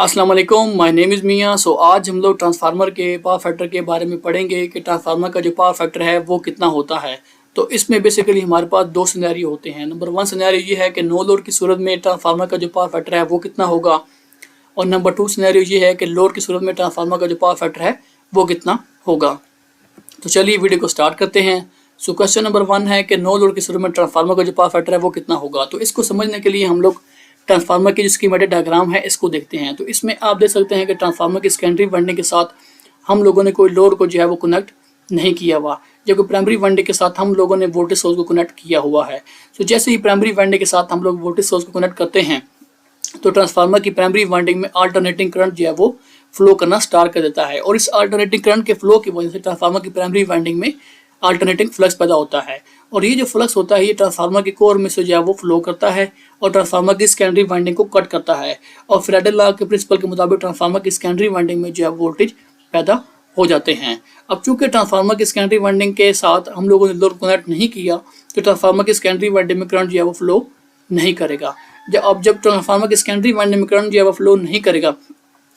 अस्सलाम वालेकुम, my name is मियां। आज हम लोग ट्रांसफार्मर के पावर फैक्टर के बारे में पढ़ेंगे कि ट्रांसफार्मर का जो पावर फैक्टर है वो कितना होता है। तो इसमें बेसिकली हमारे पास दो सिनेरियो होते हैं। नंबर वन सिनेरियो ये है कि नो लोड की सूरत में ट्रांसफार्मर का जो पावर फैक्टर है वो कितना होगा, और नंबर टू सिनेरियो ये है कि लोड की सूरत में ट्रांसफार्मर का जो पावर फैक्टर है वो कितना होगा। तो चलिए वीडियो को स्टार्ट करते हैं। क्वेश्चन नंबर वन है कि नो लोड की सूरत में ट्रांसफार्मर का जो पावर फैक्टर है वो कितना होगा। तो इसको समझने के लिए हम लोग ट्रांसफार्मर की जो स्कीमेटिक डायग्राम है इसको देखते हैं। तो इसमें आप देख सकते हैं कि ट्रांसफार्मर की सेकेंडरी वाइंडिंग के साथ हम लोगों ने कोई लोड को जो है वो कनेक्ट नहीं किया हुआ, जबकि प्राइमरी वाइंडिंग के साथ हम लोगों ने वोल्टेज सोर्स को कनेक्ट किया हुआ है। तो जैसे ही प्राइमरी वाइंडिंग के साथ हम लोग वोल्टेज सोर्स को कनेक्ट करते हैं तो ट्रांसफार्मर की प्राइमरी वाइंडिंग में अल्टरनेटिंग करंट जो है वो फ्लो करना स्टार्ट कर देता है, और इस अल्टरनेटिंग करंट के फ्लो की वजह से ट्रांसफार्मर की प्राइमरी वाइंडिंग में अल्टरनेटिंग फ्लक्स पैदा होता है। और ये जो फ्लक्स होता है ये ट्रांसफार्मर के कोर में से जो है वो फ्लो करता है और ट्रांसफार्मर की सेकेंडरी वाइंडिंग को कट करता है। और फ्रेडल लॉ के प्रिंसिपल के मुताबिक ट्रांसफार्मर की सेकेंडरी वाइंडिंग में जो है वोल्टेज पैदा हो जाते हैं। अब चूंकि ट्रांसफार्मर की सेकेंडरी वाइंडिंग के साथ हम लोगों ने लोड कनेक्ट नहीं किया तो ट्रांसफार्मर की सेकेंडरी वाइंडिंग में करंट जो है वो फ्लो नहीं करेगा। जब ट्रांसफार्मर की सेकेंडरी वाइंडिंग में करंट जो है वो फ्लो नहीं करेगा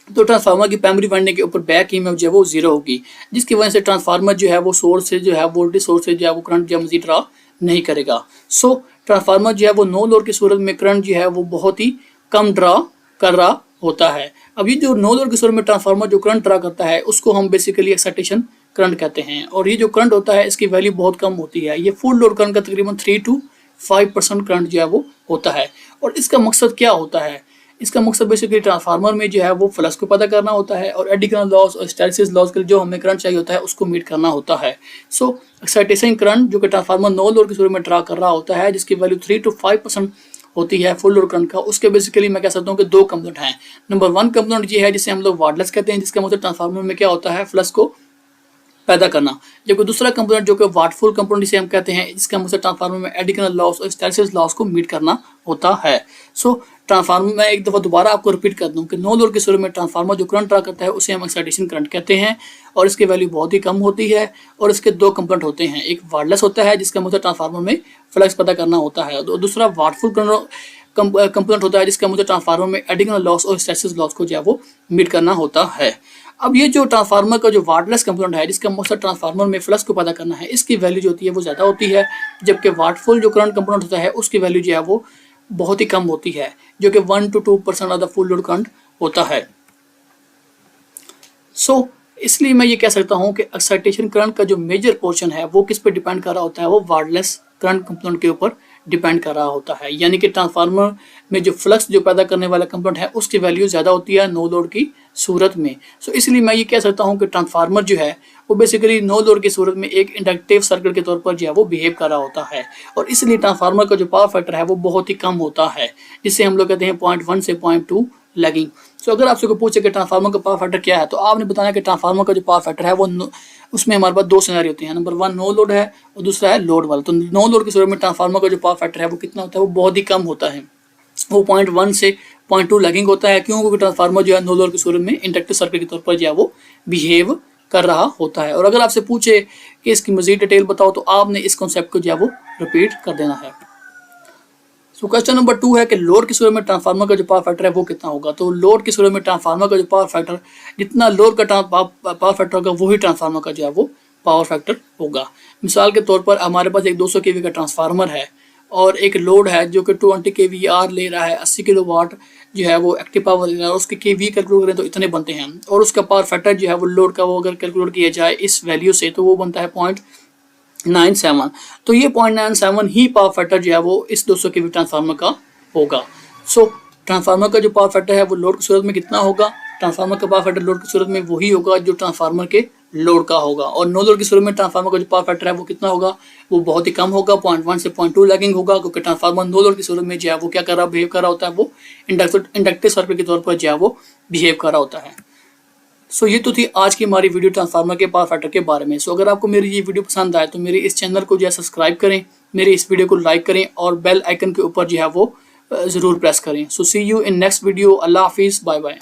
तो ट्रांसफार्मर की प्राइमरी वाइंडिंग के ऊपर बैक ईएमएफ जो है वो जीरो होगी, जिसकी वजह से ट्रांसफार्मर जो है वो सोर्स से जो है वोल्टेज सोर्स से जो है वो करंट जो है मजीद ड्रा नहीं करेगा। ट्रांसफार्मर जो है वो नो लोड की सूरत में करंट जो है वो बहुत ही कम ड्रा कर रहा होता है। अब ये जो नो लोड की सूरत में ट्रांसफार्मर जो करंट ड्रा करता है उसको हम बेसिकली एक्साइटेशन करंट कहते हैं, और ये जो करंट होता है इसकी वैल्यू बहुत कम होती है। ये फुल लोड करंट का तकरीबन 3 to 5% करंट जो है वो होता है। और इसका मकसद क्या होता है? इसका मकसद बेसिकली ट्रांसफार्मर में जो है वो फ्लक्स को पैदा करना होता है और एडिशनल लॉस और हिस्टैरिसीस लॉस के लिए जो हमें करंट चाहिए होता है उसको मीट करना होता है। एक्साइटेशन करंट जो कि ट्रांसफार्मर नो लोड की सूरत में ड्रा कर रहा होता है, जिसकी वैल्यू 3 to 5% होती है फुल लोड करंट का, उसके बेसिकली मैं कह सकता हूँ कि दो कंपोनेंट हैं। नंबर वन कंपोनेंट ये है जिसे हम लोग वाटलेस कहते हैं, जिसका मतलब ट्रांसफार्मर में क्या होता है फ्लक्स को पैदा करना, जबकि दूसरा कंपोनेंट जो कि वाटफुल कंपोनेंट जिसे हम कहते हैं, जिसका मतलब ट्रांसफार्मर में एडिशनल लॉस और हिस्टैरिसीस लॉस को मीट करना होता है। ट्रांसफार्मर में एक दफ़ा दोबारा आपको रिपीट कर दूं कि नो लोड की सूरत में ट्रांसफार्मर जो करंट ड्रा करता है उसे हम एक्साइटेशन करंट कहते हैं, और इसकी वैल्यू बहुत ही कम होती है। और इसके दो कंपोनेंट होते हैं, एक वाटलेस होता है जिसका मतलब ट्रांसफार्मर में फ्लक्स पैदा करना होता है, और दूसरा वाटफुल कंपोनेंट होता है जिसका मतलब ट्रांसफार्मर में एडिशनल लॉस और हिस्टैरिसीस लॉस को जो है वो मीट करना होता है। अब ये जो ट्रांसफार्मर का जो वाटलेस कंपोनेंट है जिसका मकसद ट्रांसफार्मर में फ्लक्स को पैदा करना है, इसकी वैल्यू जो होती है वो ज़्यादा होती है, जबकि वाटफुल जो करंट कंपोनेंट होता है उसकी वैल्यू जो है वो बहुत ही कम होती है, जो कि 1 to 2% of the full load current होता है। इसलिए मैं ये कह सकता हूँ कि एक्साइटेशन करंट का जो मेजर पोर्शन है वो किस पे डिपेंड कर रहा होता है, वो वाटलेस करंट कंपोनेंट के ऊपर डिपेंड कर रहा होता है। यानी कि ट्रांसफार्मर में जो फ्लक्स जो पैदा करने वाला कंपोनेंट है उसकी वैल्यू ज़्यादा होती है नो लोड की सूरत में। इसलिए मैं ये कह सकता हूँ कि ट्रांसफार्मर जो है वो बेसिकली नो लोड की सूरत में एक इंडक्टिव सर्किट के तौर पर जो है वो बिहेव कर रहा होता है, और इसलिए ट्रांसफार्मर का जो पावर फैक्टर है वो बहुत ही कम होता है, जिससे हम लोग कहते हैं 0.1 से 0.2 लैगिंग। अगर आपसे कोई पूछे कि ट्रांसफार्मर का पावर फैक्टर क्या है, तो आपने बताना कि ट्रांसफार्मर का जो पावर फैक्टर है वो उसमें हमारे पास दो सिनेरियो होते हैं। नंबर वन नो लोड है और दूसरा है लोड वाला। तो नो लोड की सूरत में ट्रांसफार्मर का जो पावर फैक्टर है वो कितना होता है, वो बहुत ही कम होता है, वो 0.1 से 0.2 लैगिंग होता है। क्यों? क्योंकि ट्रांसफार्मर जो है नो लोड की सूरत में इंडक्टिव सर्किट के तौर पर जो है वो बिहेव कर रहा होता है। और अगर आपसे पूछे कि इसकी मजीद डिटेल बताओ तो आपने इस कॉन्सेप्ट को जो है वो रिपीट कर देना है। क्वेश्चन नंबर 2 है कि लोड की सूरत में ट्रांसफार्मर का जो पावर फैक्टर है वो कितना होगा। तो लोड की सूरत में ट्रांसफार्मर का जो पावर फैक्टर, जितना लोड का पावर फैक्टर होगा वही ट्रांसफार्मर का जो है वो पावर फैक्टर होगा। मिसाल के तौर पर हमारे पास एक 200 kV का ट्रांसफार्मर है और एक लोड है जो कि 220 kVAR ले रहा है, 80 किलोवाट जो है वो एक्टिव पावर ले रहा है, उसके kV कैलकुलेट करें तो इतने बनते हैं, और उसका पावर फैक्टर जो है वो लोड का वो अगर कैलकुलेट किया जाए इस वैल्यू से तो वो बनता है 0.97। तो ये 0.97 ही पावर फैक्टर जो है वो इस 200 kV ट्रांसफार्मर का होगा। ट्रांसफार्मर का जो पावर फैक्टर है वो लोड की सूरत में कितना होगा? ट्रांसफार्मर का पावर फैक्टर लोड की सूरत में वही होगा जो ट्रांसफार्मर के लोड का होगा। और नो लोड की सूरत में ट्रांसफार्मर का जो पावर फैक्टर है वो कितना होगा? वो बहुत ही कम होगा, 0.1 से 0.2 लैगिंग होगा, क्योंकि ट्रांसफार्मर नो लोड की सूरत में जो है वो क्या कर रहा बिहेव कर रहा होता है, वो इंडक्टिव सर्किट के तौर पर जो है वो बिहेव कर रहा होता है। ये तो थी आज की हमारी वीडियो ट्रांसफार्मर के पावर फैक्टर के बारे में। अगर आपको मेरी ये वीडियो पसंद आए तो मेरे इस चैनल को जो है सब्सक्राइब करें, मेरे इस वीडियो को लाइक करें और बेल आइकन के ऊपर जो है वो ज़रूर प्रेस करें। सी यू इन नेक्स्ट वीडियो। अल्लाह हाफिज़, बाय बाय।